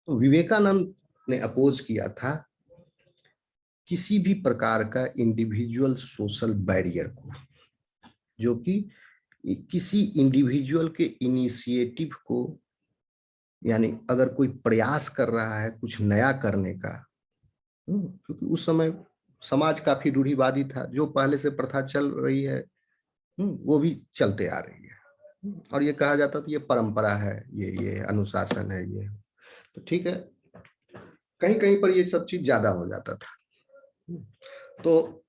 तो विवेकानंद ने अपोज किया था किसी भी प्रकार का इंडिविजुअल सोशल बैरियर को, जो कि किसी इंडिविजुअल के इनिशिएटिव को, यानी अगर कोई प्रयास कर रहा है कुछ नया करने का, क्योंकि उस समय समाज काफी रूढ़िवादी था, जो पहले से प्रथा चल रही है वो भी चलते आ रही है, और ये कहा जाता था ये परंपरा है, ये अनुशासन है, ये तो ठीक है। कहीं कहीं पर ये सब चीज ज्यादा हो जाता था। तो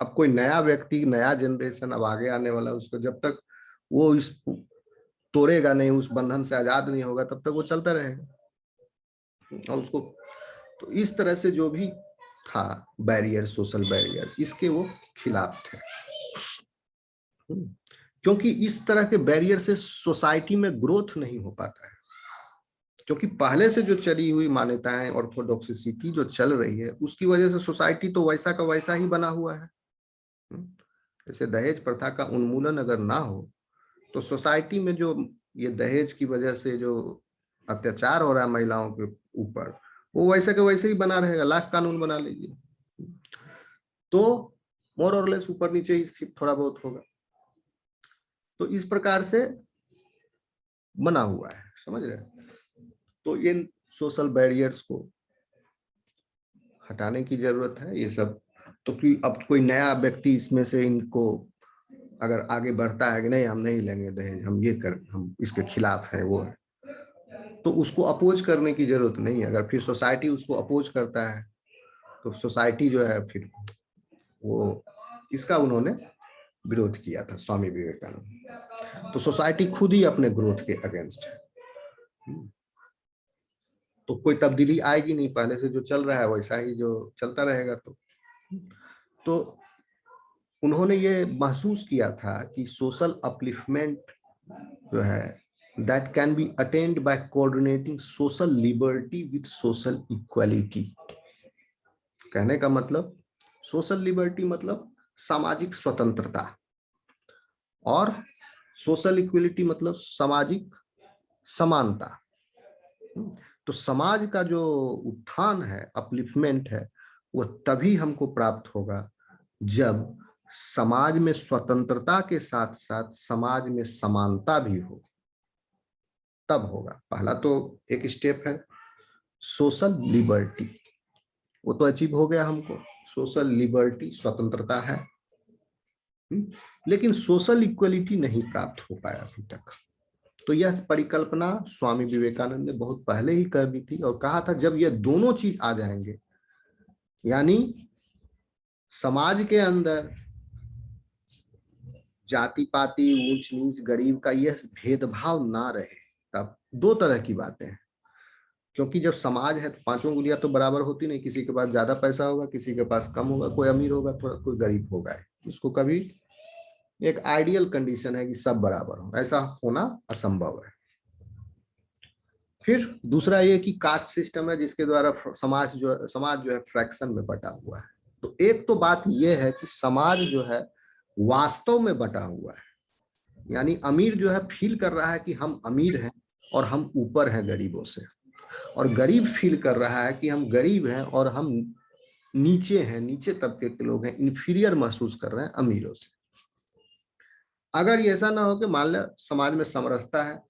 अब कोई नया व्यक्ति, नया जनरेशन अब आगे आने वाला, उसको जब तक वो इस तोड़ेगा नहीं, उस बंधन से आजाद नहीं होगा, तब तक वो चलता रहेगा। और उसको तो इस तरह से जो भी था बैरियर, सोशल बैरियर, इसके वो खिलाफ थे। क्योंकि इस तरह के बैरियर से सोसाइटी में ग्रोथ नहीं हो पाता है, क्योंकि पहले से जो चली हुई मान्यताएं, ऑर्थोडॉक्सिसिटी जो चल रही है, उसकी वजह से सोसाइटी तो वैसा का वैसा ही बना हुआ है। जैसे दहेज प्रथा का उन्मूलन अगर ना हो तो सोसाइटी में जो ये दहेज की वजह से जो अत्याचार हो रहा है महिलाओं के ऊपर, वो वैसे के वैसे ही बना रहेगा, लाख कानून बना लीजिए तो मोर और लेस ऊपर नीचे ही स्थित थोड़ा बहुत होगा। तो इस प्रकार से बना हुआ है, समझ रहे हैं। तो इन सोशल बैरियर्स को हटाने की जरूरत है, ये सब। तो अब कोई नया व्यक्ति इसमें से इनको अगर आगे बढ़ता है कि नहीं हम नहीं लेंगे दहेज, हम इसके खिलाफ है, वो है, तो उसको अपोज करने की जरूरत नहीं है। अगर फिर सोसाइटी उसको अपोज करता है तो सोसाइटी जो है फिर वो, इसका उन्होंने विरोध किया था स्वामी विवेकानंद। तो सोसाइटी खुद ही अपने ग्रोथ के अगेंस्ट है, तो कोई तब्दीली आएगी नहीं, पहले से जो चल रहा है वैसा ही जो चलता रहेगा। तो उन्होंने ये महसूस किया था कि सोशल अपलिफ्टमेंट जो है that can be attend bye coordinating social liberty with social equality. कहने का मतलब सोशल लिबर्टी मतलब सामाजिक स्वतंत्रता, और सोशल इक्वलिटी मतलब सामाजिक समानता। तो समाज का जो उत्थान है, अपलिफ्टमेंट है, वो तभी हमको प्राप्त होगा जब समाज में स्वतंत्रता के साथ साथ समाज में समानता भी हो, तब होगा। पहला तो एक स्टेप है सोशल लिबर्टी, वो तो अचीव हो गया हमको, सोशल लिबर्टी स्वतंत्रता है, लेकिन सोशल इक्वलिटी नहीं प्राप्त हो पाया अभी तक। तो यह परिकल्पना स्वामी विवेकानंद ने बहुत पहले ही कर दी थी, और कहा था जब ये दोनों चीज आ जाएंगे, यानी समाज के अंदर जाति पाति, ऊंच नीच, गरीब का यह भेदभाव ना रहे, तब दो तरह की बातें हैं। क्योंकि जब समाज है तो पांचों उंगलियां तो बराबर होती नहीं, किसी के पास ज्यादा पैसा होगा, किसी के पास कम होगा, कोई अमीर होगा थोड़ा, कोई गरीब होगा। इसको कभी, एक आइडियल कंडीशन है कि सब बराबर हो, ऐसा होना असंभव है। फिर दूसरा ये कि कास्ट सिस्टम है, जिसके द्वारा समाज जो है फ्रैक्शन में बटा हुआ है। तो एक तो बात यह है कि समाज जो है वास्तव में बटा हुआ है, यानी अमीर जो है फील कर रहा है कि हम अमीर हैं और हम ऊपर हैं गरीबों से, और गरीब फील कर रहा है कि हम गरीब हैं और हम नीचे हैं, नीचे तबके के लोग हैं, इंफीरियर महसूस कर रहे हैं अमीरों से। अगर ये ऐसा ना हो कि मान लो समाज में समरसता है,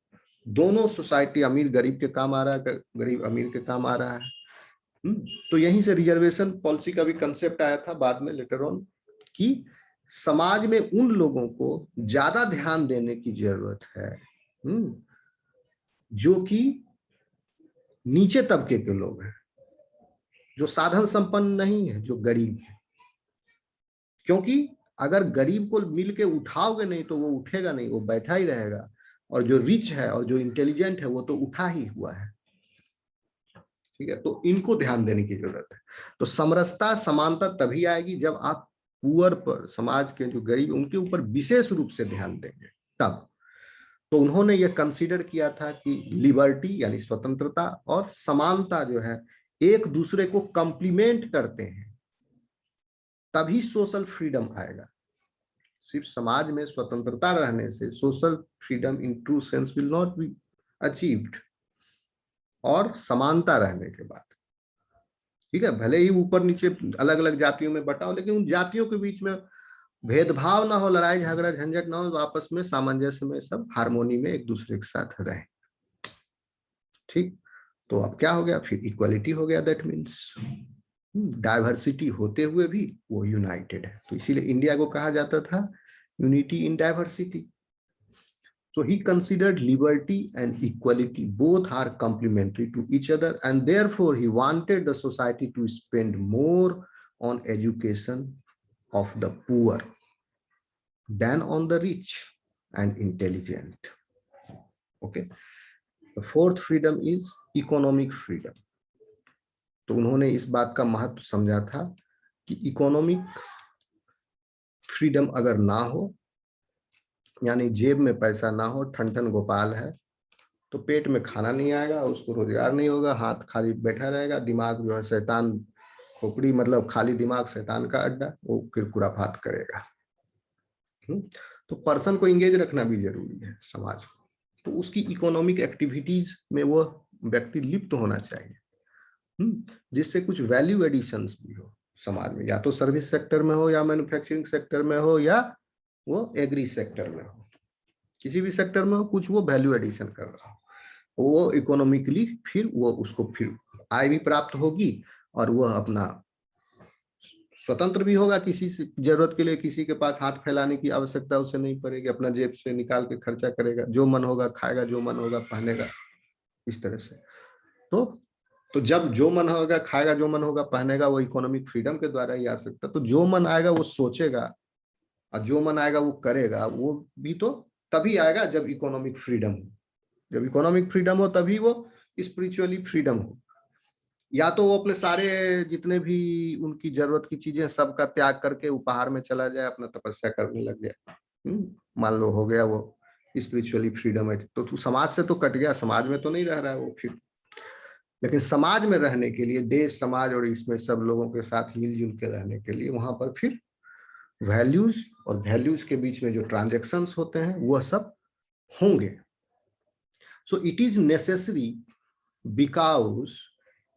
दोनों सोसाइटी, अमीर गरीब के काम आ रहा है, गरीब अमीर के काम आ रहा है, तो यहीं से रिजर्वेशन पॉलिसी का भी कंसेप्ट आया था बाद में, लेटर ऑन, कि समाज में उन लोगों को ज्यादा ध्यान देने की जरूरत है जो कि नीचे तबके के लोग हैं, जो साधन संपन्न नहीं है, जो गरीब है। क्योंकि अगर गरीब को मिलके उठाओगे नहीं तो वो उठेगा नहीं, वो बैठा ही रहेगा, और जो रिच है और जो इंटेलिजेंट है वो तो उठा ही हुआ है। ठीक है, तो इनको ध्यान देने की जरूरत है। तो समरसता, समानता तभी आएगी जब आप पुअर पर, समाज के जो गरीब, उनके ऊपर विशेष रूप से ध्यान देंगे, तब। तो उन्होंने ये कंसीडर किया था कि लिबर्टी यानी स्वतंत्रता और समानता जो है एक दूसरे को कंप्लीमेंट करते हैं, तभी सोशल फ्रीडम आएगा। सिर्फ समाज में स्वतंत्रता रहने से social freedom in true sense will not be achieved. और समानता रहने के बाद। ठीक है, भले ही ऊपर नीचे अलग अलग जातियों में बटा हो, लेकिन उन जातियों के बीच में भेदभाव ना हो, लड़ाई झगड़ा झंझट ना हो, तो आपस में सामंजस्य में सब हारमोनी में एक दूसरे के साथ रहे। ठीक, तो अब क्या हो गया, फिर इक्वालिटी हो गया। दैट मीन्स डाइवर्सिटी होते हुए भी वो यूनाइटेड है। तो इसीलिए इंडिया को कहा जाता था unity in diversity. So he considered liberty and equality both are complementary to each other, and therefore he wanted the society to spend more on education of the poor than on the rich and intelligent. Okay. The fourth freedom is economic freedom. तो उन्होंने इस बात का महत्व समझा था कि economic freedom अगर ना हो, यानी जेब में पैसा ना हो, ठन ठन गोपाल है, तो पेट में खाना नहीं आएगा, उसको रोजगार नहीं होगा, हाथ खाली बैठा रहेगा, दिमाग जो है शैतान खोपड़ी, मतलब खाली दिमाग शैतान का अड्डा, वो फिर खुराफात करेगा। तो पर्सन को इंगेज रखना भी जरूरी है समाज को, तो उसकी इकोनॉमिक एक्टिविटीज में वो व्यक्ति लिप्त होना चाहिए, जिससे कुछ वैल्यू एडिशंस भी हो समाज में, या तो सर्विस सेक्टर में हो, या मैन्युफैक्चरिंग सेक्टर में हो, या वो एग्री सेक्टर में हो, किसी भी सेक्टर में हो, कुछ वो वैल्यू एडिशन कर रहा हो, वो इकोनॉमिकली फिर वो उसको फिर आय भी प्राप्त होगी, और वह अपना स्वतंत्र भी होगा, किसी से जरूरत के लिए किसी के पास हाथ फैलाने की आवश्यकता उसे नहीं पड़ेगी, अपना जेब से निकाल के खर्चा करेगा, जो मन होगा खाएगा, जो मन होगा पहनेगा, इस तरह से। तो जब जो मन होगा खाएगा, जो मन होगा पहनेगा, वो इकोनॉमिक फ्रीडम के द्वारा ही आ सकता। तो जो मन आएगा वो सोचेगा, और जो मन आएगा वो करेगा, वो भी तो तभी आएगा जब इकोनॉमिक फ्रीडम हो। जब इकोनॉमिक फ्रीडम हो तभी वो स्पिरिचुअली फ्रीडम हो। या तो वो अपने सारे जितने भी उनकी जरूरत की चीजें सबका त्याग करके उपहार में चला जाए, अपना तपस्या करने लग जाए, मान लो हो गया वो स्पिरिचुअली फ्रीडम है, तो समाज से तो कट गया, समाज में तो नहीं रह रहा है वो फिर। लेकिन समाज में रहने के लिए, देश समाज और इसमें सब लोगों के साथ मिलजुल के रहने के लिए, वहां पर फिर वैल्यूज और वैल्यूज के बीच में जो ट्रांजैक्शंस होते हैं वह सब होंगे। So it is necessary because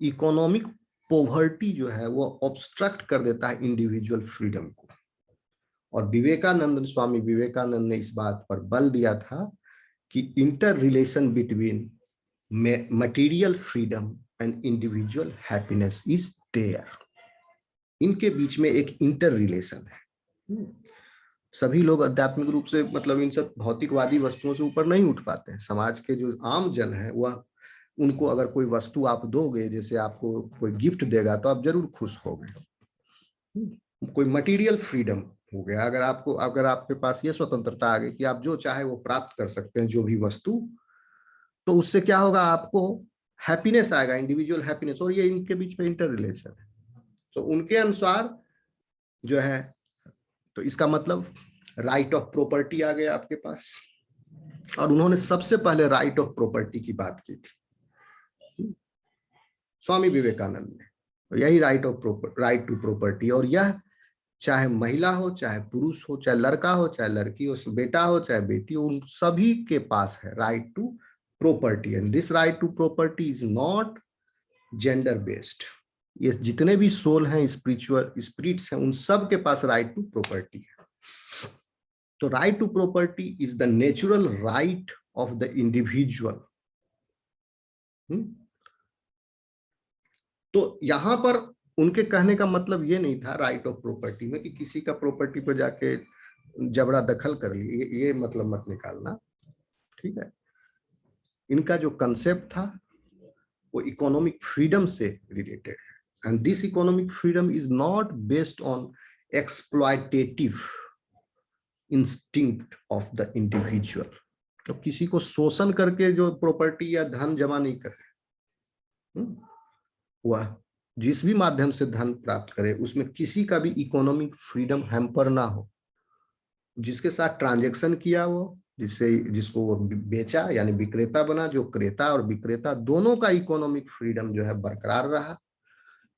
economic poverty जो है वो ऑब्स्ट्रक्ट कर देता है इंडिविजुअल फ्रीडम को। और विवेकानंद, स्वामी विवेकानंद ने इस बात पर बल दिया था कि interrelation between material freedom and individual happiness is there. इनके बीच में एक इंटर रिलेशन है। सभी लोग आध्यात्मिक रूप से, मतलब इन सब भौतिकवादी वस्तुओं से ऊपर नहीं उठ पाते हैं। समाज के जो आम जन है वह, उनको अगर कोई वस्तु आप दोगे, जैसे आपको कोई गिफ्ट देगा, तो आप जरूर खुश होगे। कोई मटेरियल फ्रीडम हो गया, अगर आपके पास ये स्वतंत्रता आ गई कि आप जो चाहे वो प्राप्त कर सकते हैं, जो भी वस्तु, तो उससे क्या होगा, आपको हैप्पीनेस आएगा, इंडिविजुअल हैप्पीनेस। और ये इनके बीच में इंटर रिलेशन है। तो उनके अनुसार जो है, तो इसका मतलब राइट ऑफ प्रॉपर्टी आ गया आपके पास। और उन्होंने सबसे पहले राइट ऑफ प्रॉपर्टी की बात की थी स्वामी विवेकानंद ने। तो यही राइट टू प्रॉपर्टी, और यह चाहे महिला हो, चाहे पुरुष हो, चाहे लड़का हो, चाहे लड़की हो, बेटा हो, चाहे बेटी हो, उन सभी के पास है right to property. And this right to property is not gender based. ये जितने भी सोल हैं, स्पिरिचुअल स्पिरिट्स हैं, उन सब के पास राइट टू प्रॉपर्टी है। तो right to property is the natural right of the individual. तो यहां पर उनके कहने का मतलब ये नहीं था राइट ऑफ प्रॉपर्टी में कि किसी का प्रॉपर्टी पर जाके जबरा दखल कर लिए, ये मतलब मत निकालना। ठीक है, इनका जो कंसेप्ट था वो इकोनॉमिक फ्रीडम से रिलेटेड है। And this economic freedom is not based on exploitative instinct of the individual. तो किसी को शोषण करके जो प्रॉपर्टी या धन जमा नहीं कर रहे, वह जिस भी माध्यम से धन प्राप्त करे उसमें किसी का भी इकोनॉमिक फ्रीडम हैम्पर ना हो। जिसके साथ ट्रांजैक्शन किया वो, जिसको वो बेचा यानी विक्रेता बना, जो क्रेता और विक्रेता दोनों का इकोनॉमिक फ्रीडम जो है बरकरार रहा,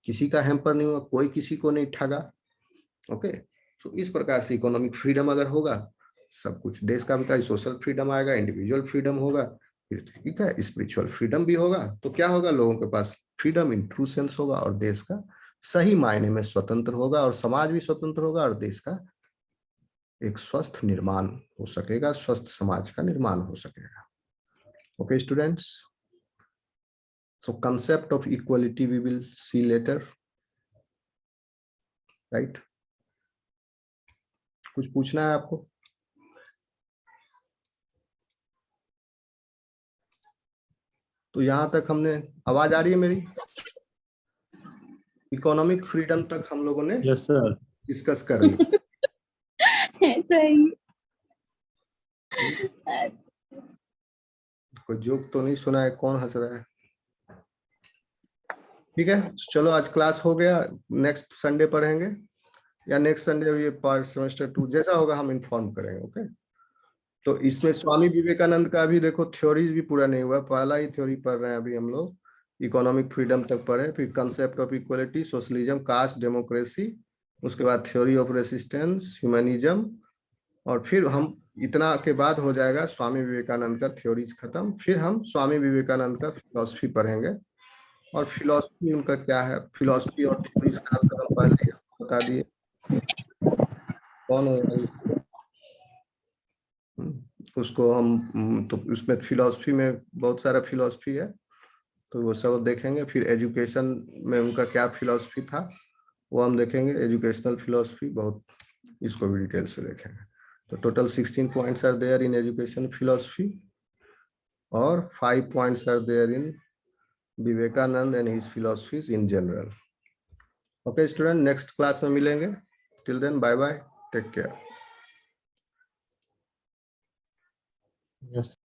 किसी का हैम्पर नहीं हुआ, कोई किसी को नहीं ठगा। ओके, तो इस प्रकार से इकोनॉमिक फ्रीडम अगर होगा, सब कुछ देश का विकास, सोशल फ्रीडम आएगा, इंडिविजुअल फ्रीडम होगा, ठीक है, स्पिरिचुअल फ्रीडम भी होगा तो क्या होगा, लोगों के पास फ्रीडम इन ट्रू सेंस होगा और देश का सही मायने में स्वतंत्र होगा और समाज भी स्वतंत्र होगा और देश का एक स्वस्थ निर्माण हो सकेगा, स्वस्थ समाज का निर्माण हो सकेगा। Okay students, so concept of equality we will see later, right? कुछ पूछना है आपको? तो यहां तक हमने, आवाज आ रही है मेरी? इकोनॉमिक फ्रीडम तक हम लोगों ने यस सर, डिस्कस कर लिया। सही। कोई जोक तो नहीं सुना है? कौन हंस रहा है? ठीक है, चलो आज क्लास हो गया, नेक्स्ट संडे पढ़ेंगे या नेक्स्ट संडे ये पार्ट सेमेस्टर 2 जैसा होगा हम इन्फॉर्म करेंगे। ओके, तो इसमें स्वामी विवेकानंद का भी देखो थ्योरीज भी पूरा नहीं हुआ, पहला ही थ्योरी पढ़ रहे हैं अभी हम लोग। इकोनॉमिक फ्रीडम तक पढ़े, फिर concept of equality, socialism, caste, democracy, उसके बाद थ्योरी ऑफ रेसिस्टेंस, ह्यूमनिज्म, और फिर हम इतना के बाद हो जाएगा स्वामी विवेकानंद का थ्योरीज खत्म। फिर हम स्वामी विवेकानंद का फिलॉसफी पढ़ेंगे, और फिलॉसफी उनका क्या है, फिलॉसफी और थ्योरीज का अंतर हम पहले ही बता दिए। कौन है भाई? उसको हम तो उसमें फिलॉसफी में बहुत सारा फिलॉसफी है, तो वो सब देखेंगे। फिर एजुकेशन में उनका क्या फिलॉसफी था वो हम देखेंगे, एजुकेशनल फिलॉसफी बहुत, इसको भी डिटेल से देखेंगे। तो total 16 points are there in education philosophy और 5 points are there in Vivekananda and his philosophies in general. Okay student, next class में मिलेंगे। Till then bye bye, take care. Yes.